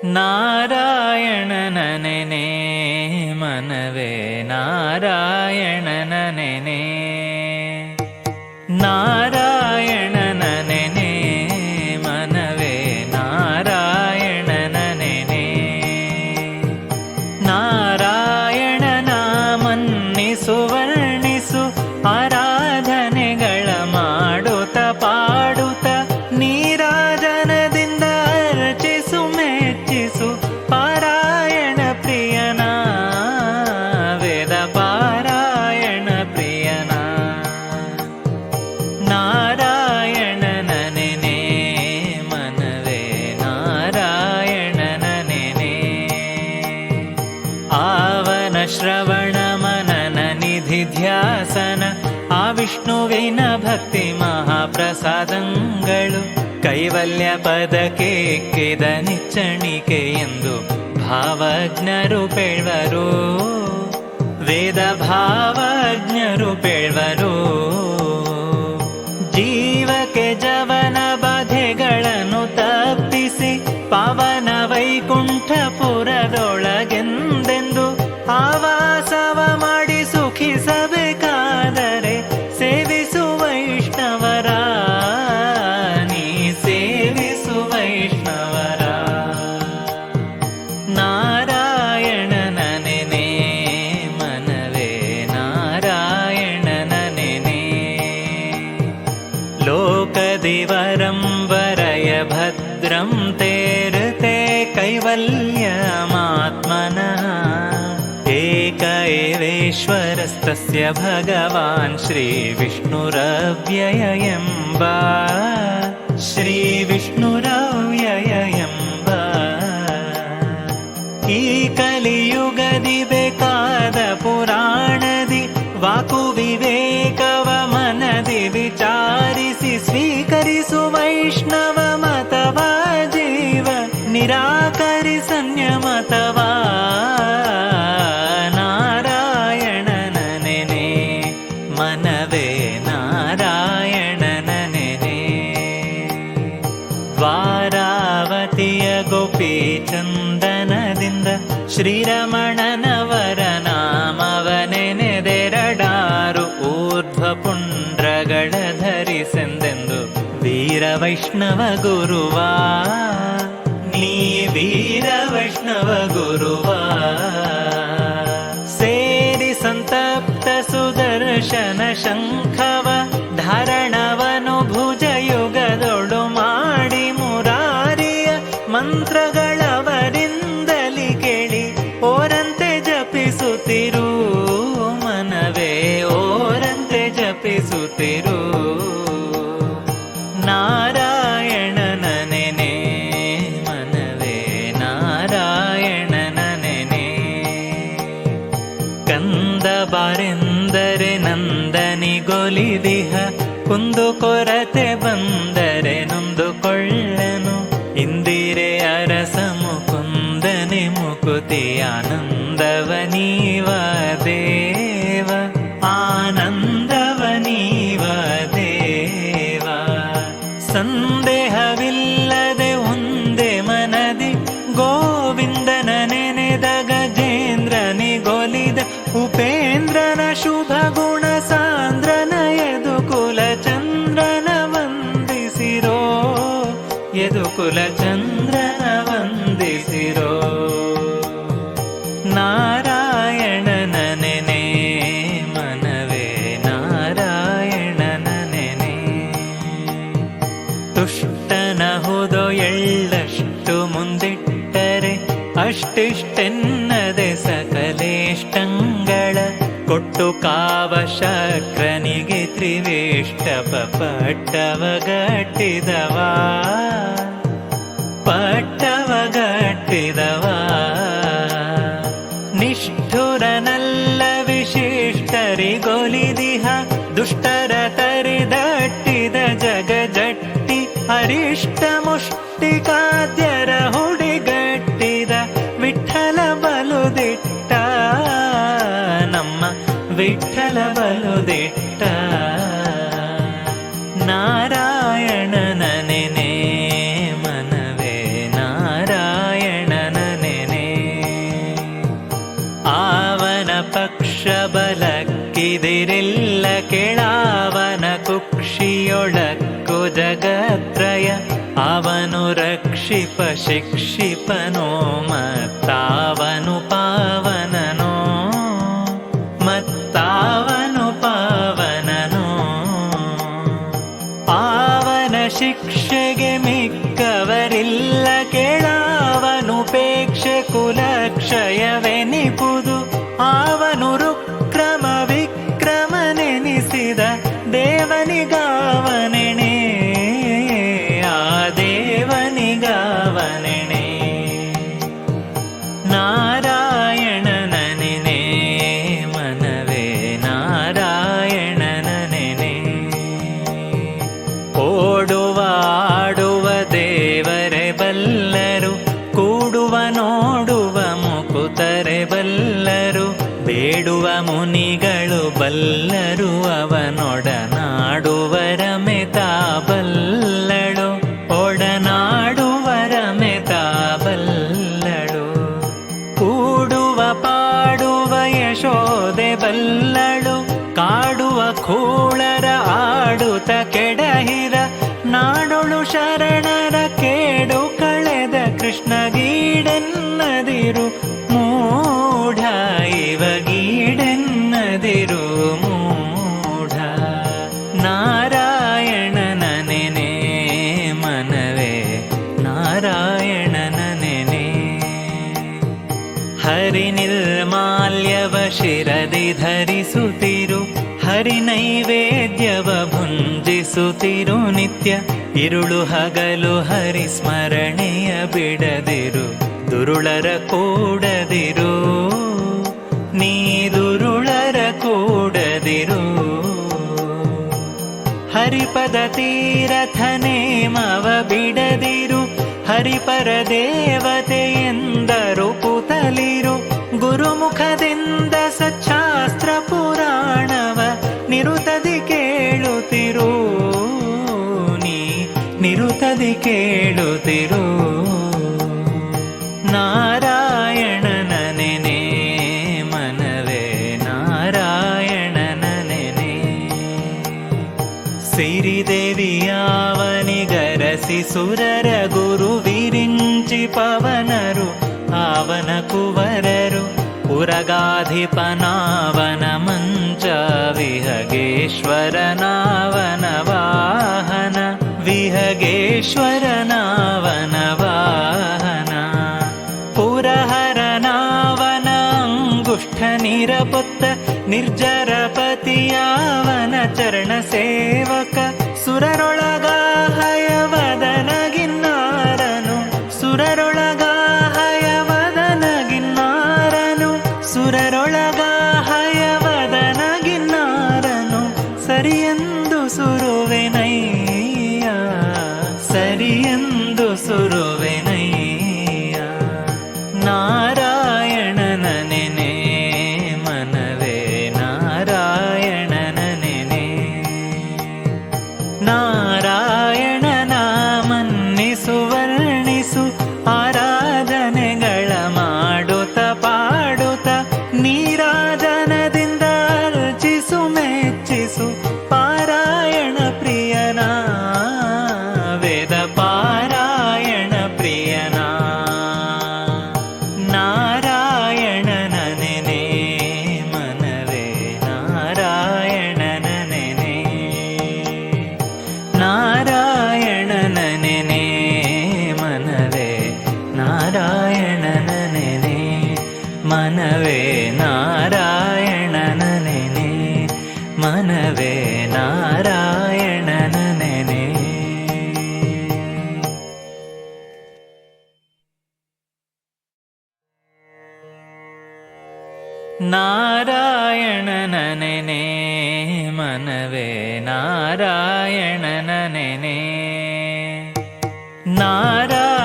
ನಾರಾಯಣನ ನೆನೆ ಮನವೇ ನಾರಾಯಣನ ನೆನೆ ನಾರಾಯಣನ ನೆನೆ ಮನವೇ ನಾರಾಯಣನ ನೆನೆ ನಾರಾಯಣನ ಮನ್ನಿಸು ವರ್ಣಿಸು ಆರಾಧನೆಗಳ ಮಾಡುತ್ತ ಪಾಡುತ್ತ ನೀರಾಜನದಿಂದ ಅರ್ಚಿಸು ಮೆಚ್ಚಿಸು ಪಾರಾಯಣ ಪ್ರಿಯನ ವೇದ ಪಾರಾಯಣ ಪ್ರಿಯನ ನಾರಾಯಣನ ನೆನೆ ಮನವೇ ನಾರಾಯಣನ ನೆನೆ ಆವನ ಶ್ರವಣ ಮನನ ನಿಧಿ ಧ್ಯಾಸನ ಆ ವಿಷ್ಣುವಿನ ಭಕ್ತಿ ಮಹಾಪ್ರಸಾದಂಗಳು ಕೈವಲ್ಯ ಪದಕ್ಕೆ ಎಕ್ಕಿದ ನಿಚ್ಚಣಿಕೆ ಎಂದು ಭಾವಜ್ಞರು ಪೇಳ್ವರು ವೇದ ಭಾವಜ್ಞರು ಪೇಳ್ವರು ಜೀವಕ್ಕೆ ಜವನ ಬಾಧೆಗಳನ್ನು ತಪ್ಪಿಸಿ ಪಾವನ ವೈಕುಂಠಪುರದೊಳಗೆಂದೆಂದು ಆವಾಸವ ಮಾಡಿ ಸುಖಿಸಬೇಕಾದರೆ ಸೇವಿಸು ವೈಷ್ಣವರ ನೀ ಸೇವಿಸು ವೈಷ್ಣವರ ನಾರಾಯಣನ ನೆನೆ ಮನವೇ ನಾರಾಯಣನ ನೆನೆ ಲೋಕದಿವರಂ ವರಯ ಭದ್ರಂ ತೇರತೆ ಕೈವಲ್ಯಮಾತ್ಮನಃ ಏಕ ಏವೇಶ್ವರಸ್ತಸ್ಯ ಭಗವಾನ್ ಶ್ರೀ ವಿಷ್ಣುರವ್ಯಯ ಎಂಬ ಶ್ರೀ ವಿಷ್ಣುರವ್ಯಯ ಎಂಬ ಈ ಕಲಿಯುಗದಿ ಬೇಕಾದ ಪುರಾಣದಿ ವಾಕು ವಿವೇಕವ ಮನದಿ ವಿಚಾರಿಸಿ ಸ್ವೀಕರಿಸು ವೈಷ್ಣವ ಮತವಾ ಜೀವ ನಿರಾಕರಿ ಸಂಯಮತವಾ ನಾರಾಯಣನ ನೆನೆ ಮನವೇ ನಾರಾಯಣನ ನೆನೆ ದ್ವಾರಾವತಿಯ ಗೋಪಿ ಚಂದನದಿಂದ ಶ್ರೀರಮಣನವರ ನಾಮವ ನೆನೆದೆರಡಾರು ಊರ್ಧ್ವ ಪುಂಡ್ರಗಳ ಧರಿಸೆಂದೆಂದು ವೀರ ವೈಷ್ಣವ ಗುರುವಾ ನೀ ವೀರ ವೈಷ್ಣವ ಗುರುವಾ ಸೇರಿ ಸಂತಪ್ತ ಸುದರ್ಶನ ಶಂಖವ ಧಾರಣವನು ಭುಜಯುಗದೊಳು ಮಾಡಿ ಮುರಾರಿಯ ಮಂತ್ರಗಳವರಿಂದಲಿ ಕೇಳಿ ಓರಂತೆ ಜಪಿಸುತ್ತಿರು ಮನವೇ ಓರಂತೆ ಜಪಿಸುತ್ತಿರು ನಾರಾಯಣನ ನೆನೆ ಮನವೇ ನಾರಾಯಣನ ನೆನೆ ಕಂದ ಬಾರೆಂದರೆ ನಂದನಿಗೊಲಿದಿಹ ಕುಂದು ಕೊರತೆ ಬಂದರೆ ನೊಂದುಕೊಳ್ಳನು ಇಂದಿರೆ ಅರಸ ಮುಕುಂದನೆ ಮುಕುತಿ ಆನಂದವನೀವ ದೇವ ಆನಂದವನೀವ ದೇವ ಸಂದೇಹವಿಲ್ಲದೆ ಒಂದೇ ಮನದಿ ಗೋವಿಂದನ ನೆನೆದ ಗಜೇಂದ್ರನಿಗೊಲಿದ ಉಪೇಂದ್ರನ ಶುಭ ಗುಣ ಸಾಂದ್ರನ ಯದುಕುಲ ಚಂದ್ರನ ವಂದಿಸಿರೋ ಯದುಕುಲ ಚಂದ್ರನ ವಂದಿಸಿರೋ ನಾರಾಯಣನ ನೆನೆ ಮನವೇ ನಾರಾಯಣನ ನೆನೆ ತುಷ್ಟನ ಹುದು ಎಳ್ಳಷ್ಟು ಮುಂದಿಟ್ಟರೆ ಅಷ್ಟಿಷ್ಟೆನ್ನದೆ ಸಕಲೇಷ್ಟಂಗಳ ಕೊಟ್ಟು ಕಾವಶಕ್ರನಿಗೆ ತ್ರಿವೇಷ್ಟಪ ಪಟ್ಟವಗಟ್ಟಿದವಾ ಪಟ್ಟವಗಟ್ಟಿದವಾ ನಿಷ್ಠುರನಲ್ಲ ವಿಶಿಷ್ಟರಿಗೊಲಿದಿಹ ದುಷ್ಟರ ತರಿದಟ್ಟಿದ ಜಗಜಟ್ಟಿ ಅರಿಷ್ಟ ಮುಷ್ಟಿಕಾದ್ಯರ ಹುಡಿಗಟ್ಟಿದ ವಿಠಲ ಬಲುದಿಟ್ಟ ನಮ್ಮ ವಿಠಲ ಬಲುದಿಟ್ಟ ನಾರಾಯಣನ ನೆನೆ ಮನವೇ ನಾರಾಯಣ ಕಲಿದಿರಿಲ್ಲ ಕೆಳಾವನ ಕುಕ್ಷಿಯೊಳಕ್ಕು ಜಗತ್ರಯ ಅವನು ರಕ್ಷಿಪ ಶಿಕ್ಷಿಪನೋ ಮತ್ತಾವನು ಪಾವನನೋ ಮತ್ತಾವನು ಪಾವನನೋ ಪಾವನ ಶಿಕ್ಷೆಗೆ ಮಿಕ್ಕವರಿಲ್ಲ ಕೆಳಾವನುಪೇಕ್ಷೆ ಕುಲಕ್ಷಯವೆನಿಪುದು ಆವನು ರುಕ್ರಮ ವಿಕ್ರಮನೆನಿಸಿದ ದೇವನಿಗಾವನೆಣೆ ಆ ದೇವನಿಗಾವನೆಣೆ ನಾರಾಯಣನ ನೆನೆ ಮನವೇ ನಾರಾಯಣನ ನೆನೆ ಓಡುವ ಆಡುವ ದೇವರೇ ಬಲ್ಲರು ಕೂಡುವ ನೋಡುವ ಮುಕುತರೆ ಬಲ್ಲರು ಬೇಡುವ ಮುನಿಗಳು ಬಲ್ಲರು ಅವನೊಡನಾಡುವರ ಮೆತಾ ಬಲ್ಲಳು ಒಡನಾಡುವರ ಮೆತಾ ಬಲ್ಲಳು ಕೂಡುವ ಪಾಡುವ ಯಶೋದೆ ಬಲ್ಲಳು ಕಾಡುವ ಕೂಳರ ಆಡುತ್ತ ಕೆಡಹಿರ ನಾಡೊಳು ಶರಣರ ಕೇಡು ಕಳೆದ ಕೃಷ್ಣಗೀಡೆನ್ನದಿರು ಮೂಢ ಇವಗೀಡೆನ್ನದಿರು ಮೂಢ ನಾರಾಯಣನ ನೆನೆ ಮನವೇ ನಾರಾಯಣನ ನೆನೆ ಹರಿ ನಿರ್ಮಾಲ್ಯವ ಶಿರದಿ ಧರಿಸುತ್ತಿರು ಹರಿ ನೈವೇದ್ಯವ ಭುಂಜಿಸುತ್ತಿರು ನಿತ್ಯ ಇರುಳು ಹಗಲು ಹರಿ ಸ್ಮರಣೆಯ ಬಿಡದಿರು ದುರುಳರ ಕೂಡದಿರು ನೀ ದುರುಳರ ಕೂಡದಿರು ಹರಿಪದ ತೀರಥ ನೇಮವ ಬಿಡದಿರು ಹರಿಪರ ದೇವತೆ ಎಂದರು ಪುತಲಿರು ಗುರುಮುಖದಿಂದ ಸಚ್ಚಾಸ್ತ್ರ ಪುರಾಣವ ನಿರುತದಿ ಕೇಳುತ್ತಿರು ನೀ ನಿರುತದಿ ಕೇಳುತ್ತಿರು ನಾರಾಯಣನ ನೆನೆ ಮನವೇ ನಾರಾಯಣನ ನೆನೆ ಸಿರಿದೇವಿಯಾವನಿಗರಸಿ ಸುರರ ಗುರು ವಿರಿಂಚಿ ಪವನರು ಆವನ ಕುವರರು ಪುರಗಾಧಿಪನಾವನ ಮಂಚ ವಿಹಗೇಶ್ವರನಾವನ ವಾಹನ ವಿಹಗೇಶ್ವರನಾವನ ವಾಹನ ಪುರಹರನಾವನ ಅಂಗುಷ್ಠ ನಿರಪುತ್ತ ನಿರ್ಜರಪತಿಯಾವನ ಚರಣ ಸೇವಕ ಸುರರೊಳಗ ಹಯವದನಗಿನ್ನಾರನು ಸುರರೊಳಗ ಹಯವದನಗಿನ್ನಾರನು ಸುರರೊಳಗ ಹಯವದನಗಿನ್ನಾರನು ಸರಿಯೆಂದು ಸುರುವೆನಯ್ಯ ಸರಿಯೆಂದು ಸುರುವೆನಯ್ಯ ನಾರಾಯಣನ ನೆನೆ ಮನವೇ ನಾರಾಯಣನ ನೆನೆ ನಾರಾಯಣನ ಮನ್ನಿಸು ವರ್ಣಿಸು ಆರಾಧನೆಗಳ ಮಾಡುತ್ತ ಪಾಡುತ್ತ ನೀರಾಜನದಿಂದ ಅರ್ಚಿಸು ಮೆಚ್ಚಿಸು ಪಾರಾಯಣ ಪ್ರಿಯನ ವೇದ ಪಾರಾಯಣ ಪ್ರಿಯನ ನಾರಾಯಣನ ನೆನೆ ಮನವೇ ನಾರಾಯಣನ ನೆನೆ ನಾರಾಯಣನ ನೆನೆ ಮನವೇ ನಾರಾಯಣನ ನೆನೆ ಮನವೇ ನಾರಾಯಣನ ನೆನೆ ಮನವೇ ನಾರಾಯಣನ ನೆನೆ ನಾರಾಯಣನ ನೆನೆ ಮನವೇ ನಾರಾಯಣನ ನೆನೆ ನಾರಾಯಣ